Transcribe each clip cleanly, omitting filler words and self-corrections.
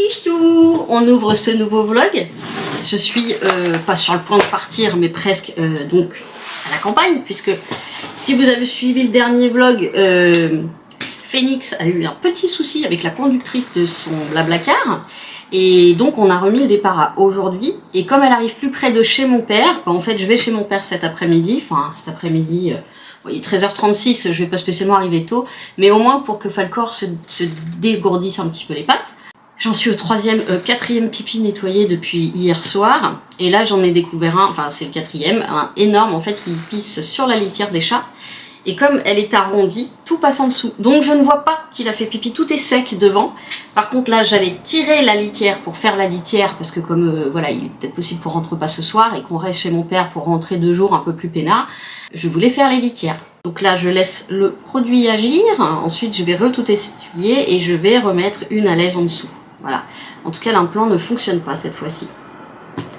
Tichou, on ouvre ce nouveau vlog. Je suis pas sur le point de partir, mais presque donc à la campagne, puisque si vous avez suivi le dernier vlog, Phoenix a eu un petit souci avec la conductrice de son Blablacar. Et donc on a remis le départ à aujourd'hui. Et comme elle arrive plus près de chez mon père, en fait je vais chez mon père cet après-midi. Enfin cet après-midi, vous voyez 13h36, je vais pas spécialement arriver tôt. Mais au moins pour que Falcor se dégourdisse un petit peu les pattes. J'en suis au quatrième pipi nettoyé depuis hier soir. Et là j'en ai découvert un, enfin c'est le quatrième, un énorme. En fait il pisse sur la litière des chats. Et comme elle est arrondie, tout passe en dessous. Donc je ne vois pas qu'il a fait pipi, tout est sec devant. Par contre là j'allais tirer la litière pour faire la litière, parce que comme voilà, il est peut-être possible qu'on rentre pas ce soir et qu'on reste chez mon père pour rentrer 2 jours un peu plus peinard, je voulais faire les litières. Donc là je laisse le produit agir, ensuite je vais tout essuyer et je vais remettre une alaise en dessous. Voilà. En tout cas l'implant ne fonctionne pas cette fois-ci,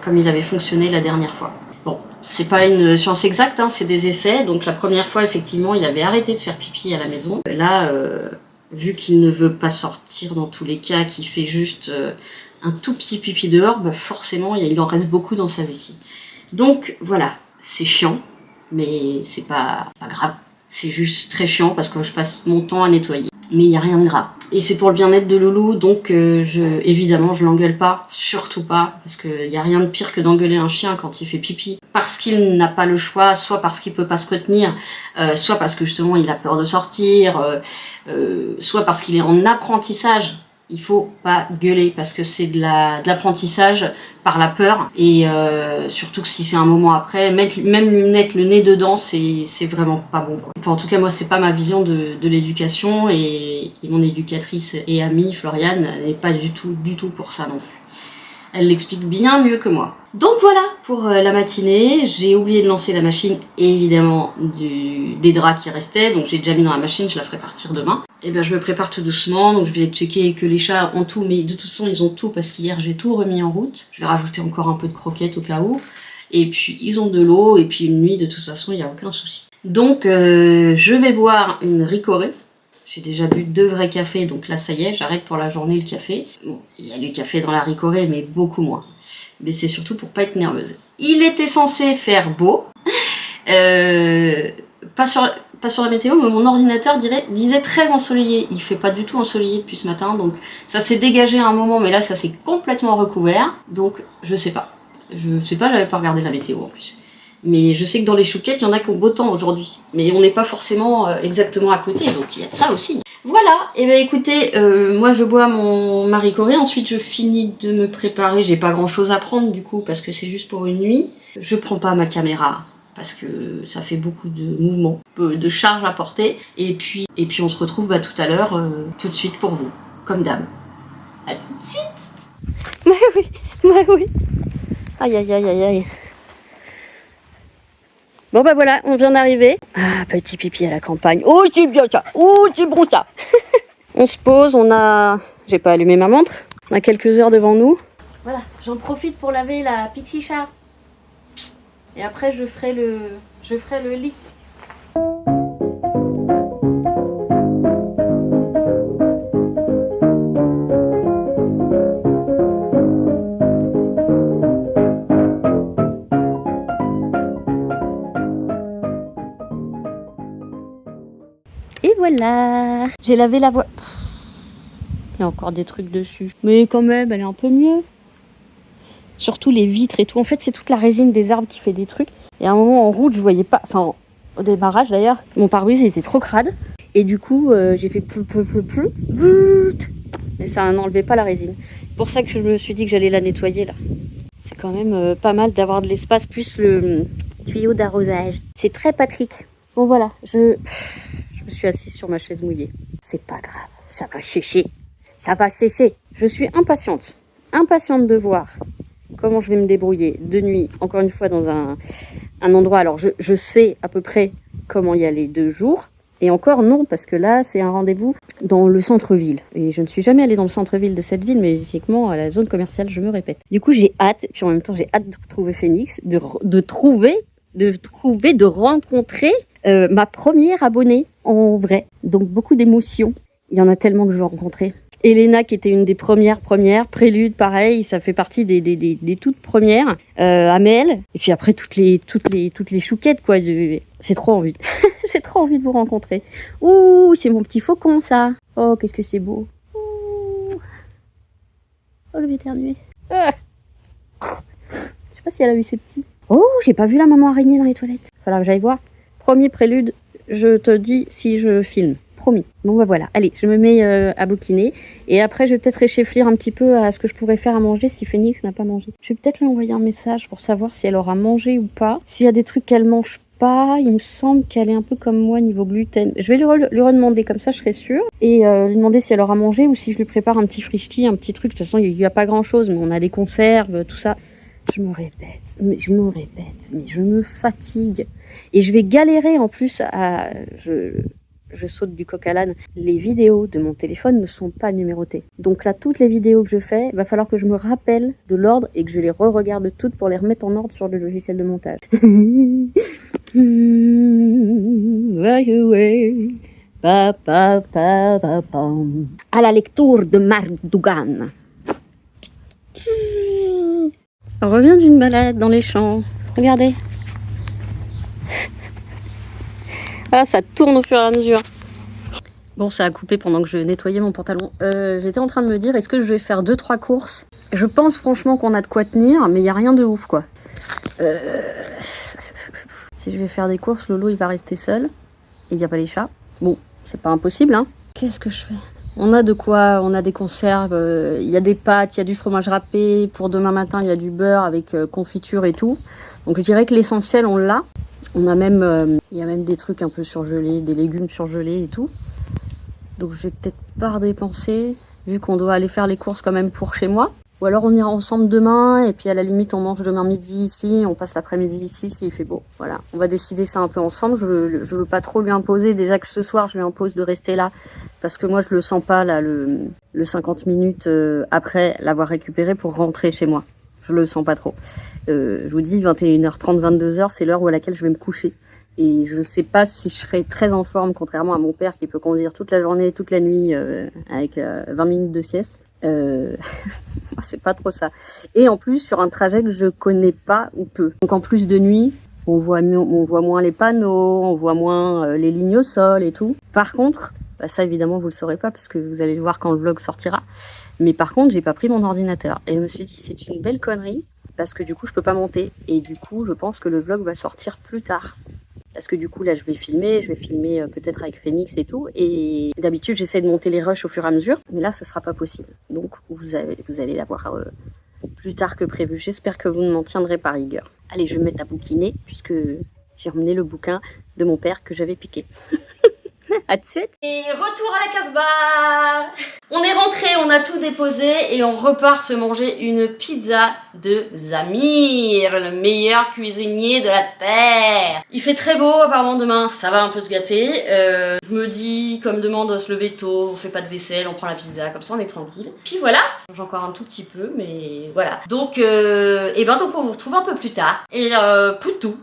comme il avait fonctionné la dernière fois. Bon, c'est pas une science exacte, hein, c'est des essais. Donc la première fois, effectivement, il avait arrêté de faire pipi à la maison. Là, vu qu'il ne veut pas sortir dans tous les cas, qu'il fait juste un tout petit pipi dehors, bah forcément, il en reste beaucoup dans sa vessie. Donc voilà, c'est chiant, mais c'est pas grave. C'est juste très chiant parce que je passe mon temps à nettoyer. Mais il n'y a rien de grave. Et c'est pour le bien-être de Loulou, donc évidemment je l'engueule pas, surtout pas, parce qu'il n'y a rien de pire que d'engueuler un chien quand il fait pipi, parce qu'il n'a pas le choix, soit parce qu'il peut pas se retenir, soit parce que justement il a peur de sortir, soit parce qu'il est en apprentissage. Il faut pas gueuler parce que c'est de l'apprentissage par la peur, et surtout que si c'est un moment après, même lui mettre le nez dedans, c'est vraiment pas bon, quoi. Enfin, en tout cas moi c'est pas ma vision de l'éducation, et mon éducatrice et amie Floriane n'est pas du tout pour ça non plus. Elle l'explique bien mieux que moi. Donc voilà pour la matinée. J'ai oublié de lancer la machine, évidemment, des draps qui restaient. Donc j'ai déjà mis dans la machine, je la ferai partir demain. Et bien je me prépare tout doucement. Donc je vais checker que les chats ont tout. Mais de toute façon ils ont tout parce qu'hier j'ai tout remis en route. Je vais rajouter encore un peu de croquettes au cas où. Et puis ils ont de l'eau. Et puis une nuit de toute façon il n'y a aucun souci. Donc je vais boire une Ricoré. J'ai déjà bu 2 vrais cafés, donc là ça y est, j'arrête pour la journée le café. Bon, il y a du café dans la Ricoré, mais beaucoup moins. Mais c'est surtout pour pas être nerveuse. Il était censé faire beau. Pas sur la météo, mais mon ordinateur disait très ensoleillé. Il fait pas du tout ensoleillé depuis ce matin, donc ça s'est dégagé à un moment, mais là ça s'est complètement recouvert. Donc je sais pas. J'avais pas regardé la météo en plus. Mais je sais que dans les chouquettes, il y en a qui ont beau temps aujourd'hui. Mais on n'est pas forcément exactement à côté, donc il y a de ça aussi. Voilà, et bien écoutez, moi je bois mon Marie Corée, ensuite je finis de me préparer. J'ai pas grand chose à prendre du coup, parce que c'est juste pour une nuit. Je prends pas ma caméra, parce que ça fait beaucoup de mouvements, de charge à porter. Et puis on se retrouve tout à l'heure, tout de suite pour vous, comme d'hab. À tout de suite. Ouais oui. Aïe aïe aïe aïe aïe. Bon bah voilà, on vient d'arriver. Ah, petit pipi à la campagne. Oh, c'est bien ça. Oh, c'est bon ça. On se pose, j'ai pas allumé ma montre. On a quelques heures devant nous. Voilà, j'en profite pour laver la Pixie Chat. Et après, je ferai le lit. Et voilà, j'ai lavé la voie. Il y a encore des trucs dessus. Mais quand même, elle est un peu mieux. Surtout les vitres et tout. En fait, c'est toute la résine des arbres qui fait des trucs. Et à un moment, en route, je voyais pas... Enfin, au démarrage d'ailleurs, mon pare-brise était trop crade. Et du coup, j'ai fait mais ça n'enlevait pas la résine. C'est pour ça que je me suis dit que j'allais la nettoyer là. C'est quand même pas mal d'avoir de l'espace, plus le tuyau d'arrosage. C'est très Patrick. Bon voilà, je me suis assise sur ma chaise mouillée. C'est pas grave, ça va sécher. Ça va sécher. Je suis impatiente de voir comment je vais me débrouiller de nuit, encore une fois dans un endroit. Alors je sais à peu près comment y aller 2 jours. Et encore non, parce que là c'est un rendez-vous dans le centre-ville. Et je ne suis jamais allée dans le centre-ville de cette ville, mais physiquement à la zone commerciale, je me répète. Du coup j'ai hâte, puis en même temps j'ai hâte de retrouver Phoenix, de rencontrer ma première abonnée en vrai. Donc beaucoup d'émotions. Il y en a tellement que je veux rencontrer. Elena qui était une des premières, Prélude pareil, ça fait partie des toutes premières, Amel, et puis après toutes les chouquettes quoi, j'ai trop envie, j'ai trop envie de vous rencontrer. Ouh, c'est mon petit faucon ça, oh qu'est-ce que c'est beau, ouh. Oh le éternué. Je sais pas si elle a eu ses petits. Oh, j'ai pas vu la maman araignée dans les toilettes. Falloir que j'aille voir. Premier prélude, je te dis si je filme. Promis. Bon bah voilà, allez, je me mets à bouquiner. Et après, je vais peut-être réfléchir un petit peu à ce que je pourrais faire à manger si Phoenix n'a pas mangé. Je vais peut-être lui envoyer un message pour savoir si elle aura mangé ou pas. S'il y a des trucs qu'elle mange pas, il me semble qu'elle est un peu comme moi niveau gluten. Je vais lui redemander, comme ça je serai sûre. Et lui demander si elle aura mangé ou si je lui prépare un petit frichti, un petit truc. De toute façon, il n'y a pas grand-chose, mais on a des conserves, tout ça. Je me répète, mais je me fatigue. Et je vais galérer en plus à... Je saute du coq à l'âne. Les vidéos de mon téléphone ne sont pas numérotées. Donc là, toutes les vidéos que je fais, il va falloir que je me rappelle de l'ordre et que je les re-regarde toutes pour les remettre en ordre sur le logiciel de montage. À la lecture de Marc Dougan. On revient d'une balade dans les champs. Regardez. Ah, ça tourne au fur et à mesure. Bon, ça a coupé pendant que je nettoyais mon pantalon. J'étais en train de me dire, est-ce que je vais faire 2-3 courses? Je pense franchement qu'on a de quoi tenir, mais il n'y a rien de ouf, quoi. Si je vais faire des courses, Lolo, il va rester seul. Il n'y a pas les chats. Bon, c'est pas impossible, hein. Qu'est-ce que je fais? On a de quoi, on a des conserves, il y a des pâtes, il y a du fromage râpé. Pour demain matin, il y a du beurre avec confiture et tout. Donc je dirais que l'essentiel, on l'a. On a même, il y a même des trucs un peu surgelés, des légumes surgelés et tout. Donc je vais peut-être pas redépenser, vu qu'on doit aller faire les courses quand même pour chez moi. Ou alors on ira ensemble demain, et puis à la limite on mange demain midi ici, on passe l'après-midi ici s'il fait beau. Voilà, on va décider ça un peu ensemble. Je veux pas trop lui imposer, déjà que ce soir je lui impose de rester là, parce que moi je le sens pas là, le 50 minutes après l'avoir récupéré pour rentrer chez moi. Je le sens pas trop. Je vous dis 21h30, 22h, c'est l'heure à laquelle je vais me coucher. Et je sais pas si je serai très en forme, contrairement à mon père qui peut conduire toute la journée, toute la nuit, avec 20 minutes de sieste. C'est pas trop ça. Et en plus, sur un trajet que je connais pas ou peu. Donc en plus de nuit, on voit moins les panneaux, on voit moins les lignes au sol et tout. Par contre, bah ça évidemment vous le saurez pas parce que vous allez le voir quand le vlog sortira. Mais par contre, j'ai pas pris mon ordinateur. Et je me suis dit, c'est une belle connerie parce que du coup, je peux pas monter. Et du coup, je pense que le vlog va sortir plus tard. Parce que du coup, là, je vais filmer peut-être avec Phoenix et tout. Et d'habitude, j'essaie de monter les rushs au fur et à mesure. Mais là, ce sera pas possible. Donc, vous allez la voir plus tard que prévu. J'espère que vous ne m'en tiendrez pas rigueur. Allez, je vais me mettre à bouquiner puisque j'ai emmené le bouquin de mon père que j'avais piqué. À de suite. Et retour à la Casbah. On est rentré, on a tout déposé et on repart se manger une pizza de Zamir, le meilleur cuisinier de la terre. Il fait très beau apparemment demain, ça va un peu se gâter. Je me dis, comme demain on doit se lever tôt, on fait pas de vaisselle, on prend la pizza, comme ça on est tranquille. Puis voilà, j'ai encore un tout petit peu, mais voilà. Donc, donc on vous retrouve un peu plus tard. Et poutou.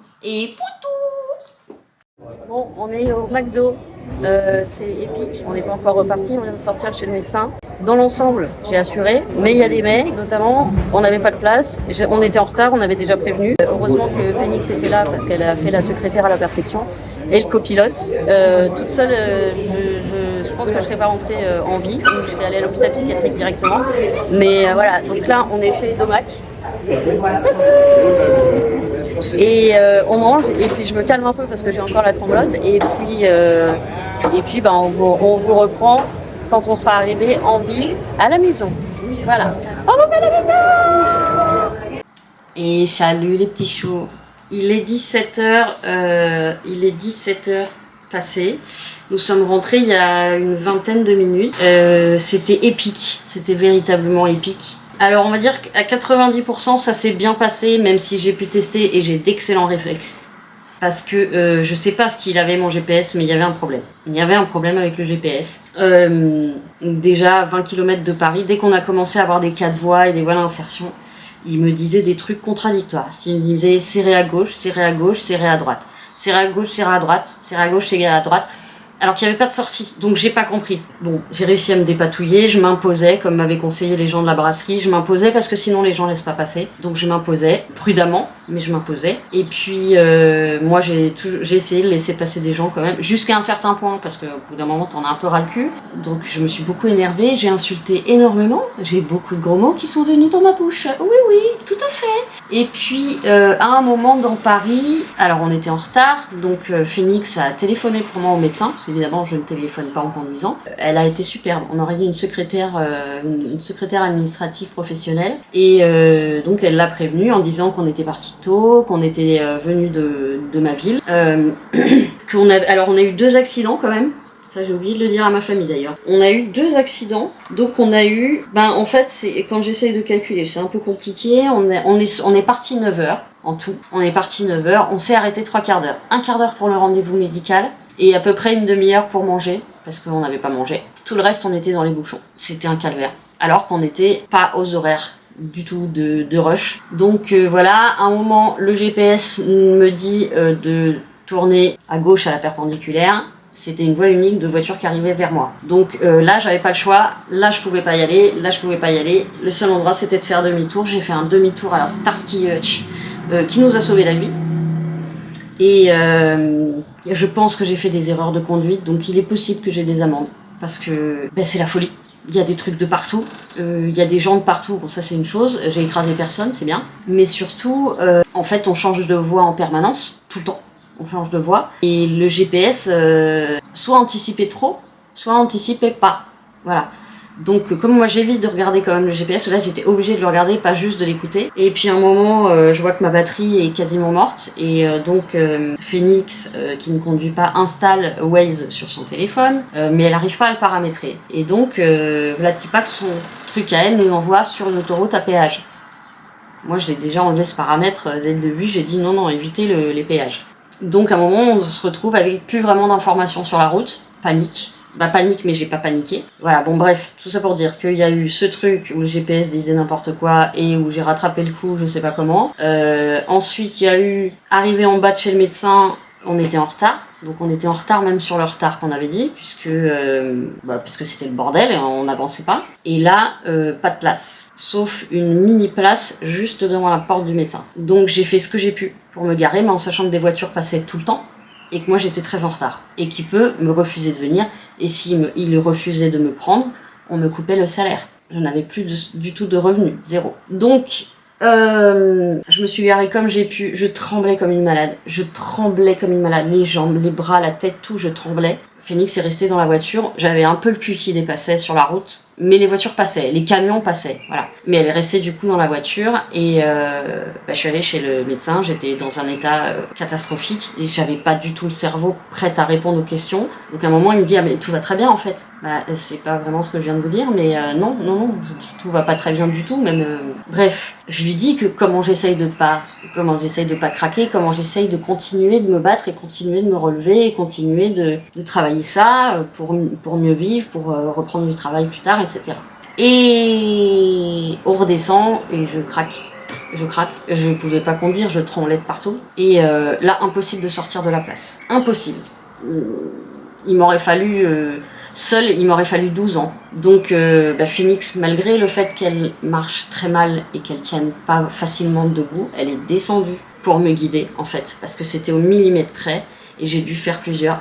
Bon, on est au McDo. C'est épique, on n'est pas encore reparti, on vient de sortir chez le médecin. Dans l'ensemble, j'ai assuré, mais il y a des mais, notamment, on n'avait pas de place, on était en retard, on avait déjà prévenu. Heureusement que Phoenix était là parce qu'elle a fait la secrétaire à la perfection et le copilote. Toute seule, je pense que je serais pas rentrée en vie, donc je serais allée à l'hôpital psychiatrique directement. Mais voilà, donc là, on est chez Domac. Et on mange et puis je me calme un peu parce que j'ai encore la tremblote et puis on vous reprend quand on sera arrivé en ville à la maison. Voilà. On vous fait la maison. Et salut les petits choux. Il est 17h passé. Nous sommes rentrés il y a une vingtaine de minutes. C'était épique, c'était véritablement épique. Alors on va dire qu'à 90% ça s'est bien passé, même si j'ai pu tester et j'ai d'excellents réflexes. Parce que je sais pas ce qu'il avait mon GPS, mais il y avait un problème. Il y avait un problème avec le GPS. Déjà 20 km de Paris, dès qu'on a commencé à avoir des cas de voies et des voies d'insertion, il me disait des trucs contradictoires. Il me disait serrez à gauche, serrez à gauche, serrez à droite. Serrez à gauche, serrez à droite, serrez à gauche, serrez à droite. alors qu'il n'y avait pas de sortie, donc j'ai pas compris. Bon, j'ai réussi à me dépatouiller, je m'imposais, comme m'avaient conseillé les gens de la brasserie, je m'imposais parce que sinon les gens laissent pas passer, donc je m'imposais, prudemment, mais je m'imposais. Et puis, moi j'ai essayé de laisser passer des gens quand même, jusqu'à un certain point, parce qu'au bout d'un moment t'en as un peu ras le cul, donc je me suis beaucoup énervée, j'ai insulté énormément, j'ai beaucoup de gros mots qui sont venus dans ma bouche, oui, tout à fait. Et puis, à un moment dans Paris, alors on était en retard, donc Phoenix a téléphoné pour moi au médecin, parce qu'évidemment je ne téléphone pas en conduisant. Elle a été superbe, on aurait dit une secrétaire administrative professionnelle, et donc elle l'a prévenue en disant qu'on était parti tôt, qu'on était venu de ma ville, alors on a eu 2 accidents quand même. Ça, j'ai oublié de le dire à ma famille d'ailleurs. On a eu 2 accidents. Donc on a eu... en fait, c'est quand j'essaye de calculer, c'est un peu compliqué. On est parti 9h en tout. On est parti 9h. On s'est arrêté 3 quarts d'heure. 1 quart d'heure pour le rendez-vous médical. Et à peu près une demi-heure pour manger. Parce qu'on n'avait pas mangé. Tout le reste, on était dans les bouchons. C'était un calvaire. Alors qu'on n'était pas aux horaires du tout de rush. Donc voilà, à un moment, le GPS me dit de tourner à gauche à la perpendiculaire. C'était une voie unique de voitures qui arrivaient vers moi. Donc là, j'avais pas le choix. Là, je pouvais pas y aller. Là, je pouvais pas y aller. Le seul endroit, c'était de faire demi-tour. J'ai fait un demi-tour à la Starsky Hutch qui nous a sauvé la vie. Et je pense que j'ai fait des erreurs de conduite. Donc, il est possible que j'ai des amendes. Parce que c'est la folie. Il y a des trucs de partout. Il y a des gens de partout. Bon, ça, c'est une chose. J'ai écrasé personne, c'est bien. Mais surtout, en fait, on change de voie en permanence. Tout le temps. On change de voie. Et le GPS, soit anticipait trop, soit anticipait pas. Voilà. Donc, comme moi j'évite de regarder quand même le GPS, là j'étais obligée de le regarder, pas juste de l'écouter. Et puis à un moment, je vois que ma batterie est quasiment morte. Et donc, Phoenix, qui ne conduit pas, installe Waze sur son téléphone, mais elle n'arrive pas à le paramétrer. Et donc, Vlatipak, son truc à elle, nous envoie sur une autoroute à péage. Moi, je l'ai déjà enlevé ce paramètre dès le début, j'ai dit non, évitez les péages. Donc à un moment, on se retrouve avec plus vraiment d'informations sur la route. Panique. Panique, mais j'ai pas paniqué. Voilà, bon bref, tout ça pour dire qu'il y a eu ce truc où le GPS disait n'importe quoi et où j'ai rattrapé le coup, je sais pas comment. Ensuite, il y a eu, arrivé en bas de chez le médecin, on était en retard. Donc on était en retard même sur le retard qu'on avait dit, puisque c'était le bordel et on n'avançait pas. Et là, pas de place, sauf une mini place juste devant la porte du médecin. Donc j'ai fait ce que j'ai pu pour me garer, mais en sachant que des voitures passaient tout le temps et que moi j'étais très en retard et qu'il peut me refuser de venir. Et il refusait de me prendre, on me coupait le salaire. Je n'avais plus du tout de revenus, 0. Donc je me suis garée comme j'ai pu, je tremblais comme une malade, les jambes, les bras, la tête, tout, je tremblais. Phoenix est resté dans la voiture, j'avais un peu le cul qui dépassait sur la route, mais les voitures passaient, les camions passaient, voilà. Mais elle est restée du coup dans la voiture et je suis allée chez le médecin, j'étais dans un état catastrophique et j'avais pas du tout le cerveau prêt à répondre aux questions. Donc à un moment il me dit mais tout va très bien en fait. C'est pas vraiment ce que je viens de vous dire, mais non, tout va pas très bien du tout, même. Bref, je lui dis que comment j'essaye de pas craquer, comment j'essaye de continuer de me battre et continuer de me relever et continuer de travailler ça pour mieux vivre, pour reprendre du travail plus tard, etc. Et on redescend et je craque, je pouvais pas conduire, je tremblais de partout. Et là, impossible de sortir de la place. Impossible. Il m'aurait fallu... Seule, il m'aurait fallu 12 ans. Donc Phoenix, malgré le fait qu'elle marche très mal et qu'elle tienne pas facilement debout, elle est descendue pour me guider en fait, parce que c'était au millimètre près et j'ai dû faire plusieurs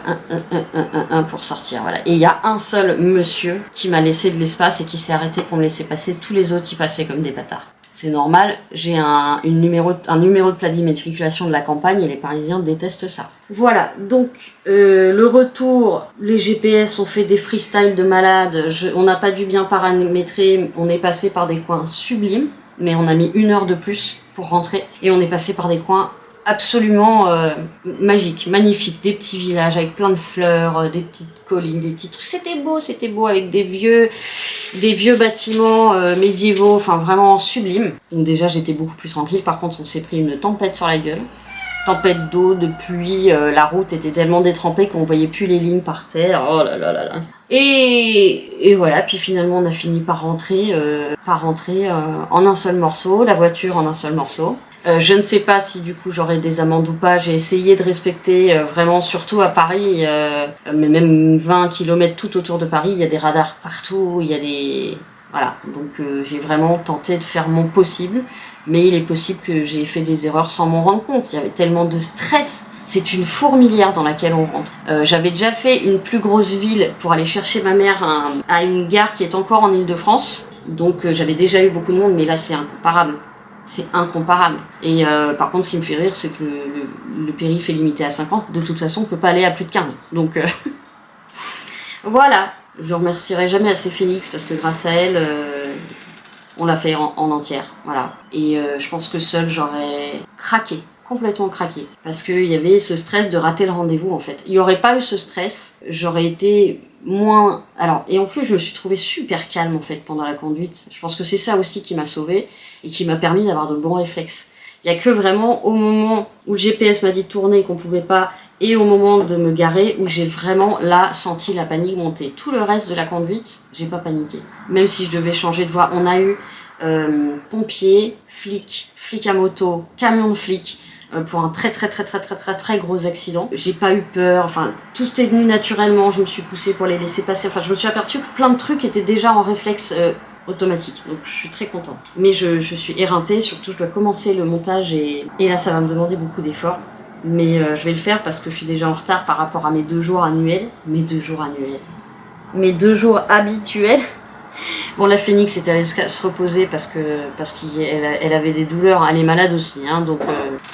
1 pour sortir. Voilà. Et il y a un seul monsieur qui m'a laissé de l'espace et qui s'est arrêté pour me laisser passer. Tous les autres y passaient comme des bâtards. C'est normal, j'ai un numéro de plaque d'immatriculation de la campagne et les Parisiens détestent ça. Voilà, donc le retour, les GPS ont fait des freestyles de malades, on n'a pas dû bien paramétrer, on est passé par des coins sublimes, mais on a mis 1 heure de plus pour rentrer et on est passé par des coins absolument magiques, magnifiques, des petits villages avec plein de fleurs, des petites collines, des petits trucs, c'était beau avec des vieux bâtiments médiévaux, enfin vraiment sublimes. Donc déjà j'étais beaucoup plus tranquille, par contre on s'est pris une tempête sur la gueule. Tempête d'eau, de pluie, la route était tellement détrempée qu'on voyait plus les lignes par terre, oh là là là là. Et voilà, puis finalement on a fini par rentrer en un seul morceau, la voiture en un seul morceau. Je ne sais pas si du coup j'aurai des amendes ou pas. J'ai essayé de respecter vraiment, surtout à Paris, mais même 20 km tout autour de Paris, il y a des radars partout, il y a des... Voilà, donc j'ai vraiment tenté de faire mon possible, mais il est possible que j'ai fait des erreurs sans m'en rendre compte. Il y avait tellement de stress. C'est une fourmilière dans laquelle on rentre. J'avais déjà fait une plus grosse ville pour aller chercher ma mère à une gare qui est encore en Île-de-France. Donc j'avais déjà eu beaucoup de monde, mais là c'est incomparable. C'est incomparable. Et par contre, ce qui me fait rire, c'est que le périph' est limité à 50. De toute façon, on peut pas aller à plus de 15. Donc voilà. Je remercierai jamais assez Phoenix parce que grâce à elle, on l'a fait en entière. Voilà. Et je pense que seule, j'aurais craqué. Complètement craqué. Parce qu'il y avait ce stress de rater le rendez-vous, en fait. Il n'y aurait pas eu ce stress, j'aurais été moins... Alors, et en plus, je me suis trouvée super calme, en fait, pendant la conduite. Je pense que c'est ça aussi qui m'a sauvée et qui m'a permis d'avoir de bons réflexes. Il n'y a que vraiment au moment où le GPS m'a dit de tourner et qu'on pouvait pas, et au moment de me garer, où j'ai vraiment, là, senti la panique monter. Tout le reste de la conduite, j'ai pas paniqué. Même si je devais changer de voie, on a eu pompiers, flics, flics à moto, camion de flics, pour un très gros accident. J'ai pas eu peur, enfin tout est venu naturellement, je me suis poussée pour les laisser passer, enfin je me suis aperçue que plein de trucs étaient déjà en réflexe automatique, donc je suis très contente. Mais je suis éreintée, surtout je dois commencer le montage et là ça va me demander beaucoup d'efforts. Mais je vais le faire parce que je suis déjà en retard par rapport à mes 2 jours annuels. Mes 2 jours annuels. Mes 2 jours habituels. Bon, la Phoenix était allée se reposer parce qu'elle avait des douleurs. Elle est malade aussi, hein, donc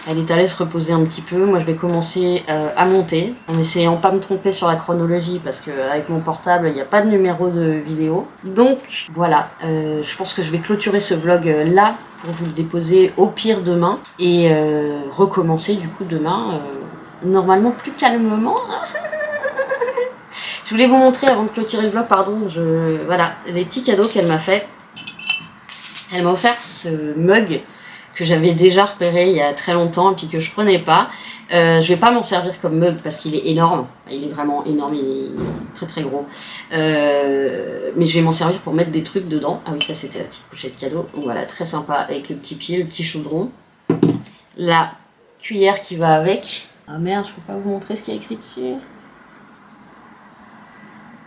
elle est allée se reposer un petit peu. Moi, je vais commencer à monter en essayant pas me tromper sur la chronologie parce qu'avec mon portable, il n'y a pas de numéro de vidéo. Donc voilà, je pense que je vais clôturer ce vlog là pour vous le déposer au pire demain et recommencer du coup demain normalement plus calmement. Je voulais vous montrer avant de clôturer le vlog, pardon, voilà, les petits cadeaux qu'elle m'a fait. Elle m'a offert ce mug que j'avais déjà repéré il y a très longtemps et puis que je prenais pas. Je vais pas m'en servir comme mug parce qu'il est énorme. Il est vraiment énorme, il est très gros. Mais je vais m'en servir pour mettre des trucs dedans. Ah oui, ça c'était la petite pochette cadeau. Donc voilà, très sympa avec le petit pied, le petit chaudron. La cuillère qui va avec. Ah merde, je peux pas vous montrer ce qu'il y a écrit dessus.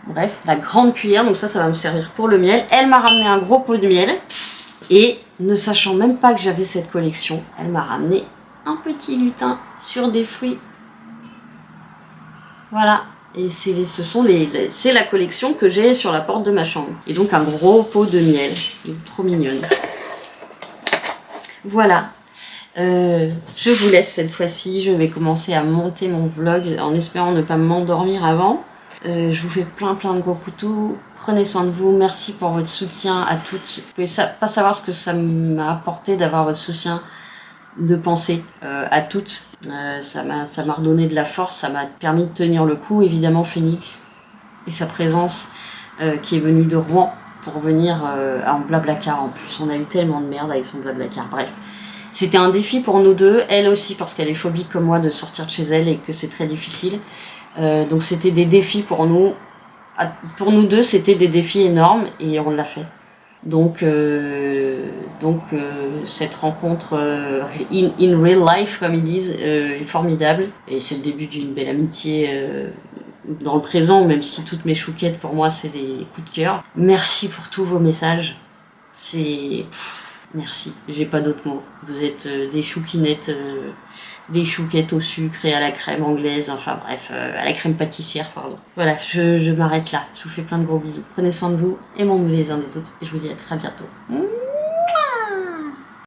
Bref, la grande cuillère, donc ça va me servir pour le miel. Elle m'a ramené un gros pot de miel. Et ne sachant même pas que j'avais cette collection, elle m'a ramené un petit lutin sur des fruits. Voilà. Et c'est la collection que j'ai sur la porte de ma chambre. Et donc un gros pot de miel. Trop mignonne. Voilà. Je vous laisse cette fois-ci. Je vais commencer à monter mon vlog en espérant ne pas m'endormir avant. Je vous fais plein de gros poutous. Prenez soin de vous. Merci pour votre soutien à toutes. Vous pouvez pas savoir ce que ça m'a apporté d'avoir votre soutien de pensée à toutes. Ça m'a redonné de la force. Ça m'a permis de tenir le coup. Évidemment, Phoenix et sa présence qui est venue de Rouen pour venir en Blablacar. En plus, on a eu tellement de merde avec son Blablacar. Bref. C'était un défi pour nous deux. Elle aussi, parce qu'elle est phobique comme moi de sortir de chez elle et que c'est très difficile. Donc c'était des défis pour nous. Pour nous deux, c'était des défis énormes et on l'a fait. Donc cette rencontre in real life, comme ils disent, est formidable. Et c'est le début d'une belle amitié dans le présent, même si toutes mes chouquettes, pour moi, c'est des coups de cœur. Merci pour tous vos messages. Merci, j'ai pas d'autres mots. Vous êtes des chouquinettes... des chouquettes au sucre et à la crème anglaise, enfin bref, à la crème pâtissière, pardon. Voilà, je m'arrête là. Je vous fais plein de gros bisous. Prenez soin de vous, aimons-nous les uns des autres, et je vous dis à très bientôt.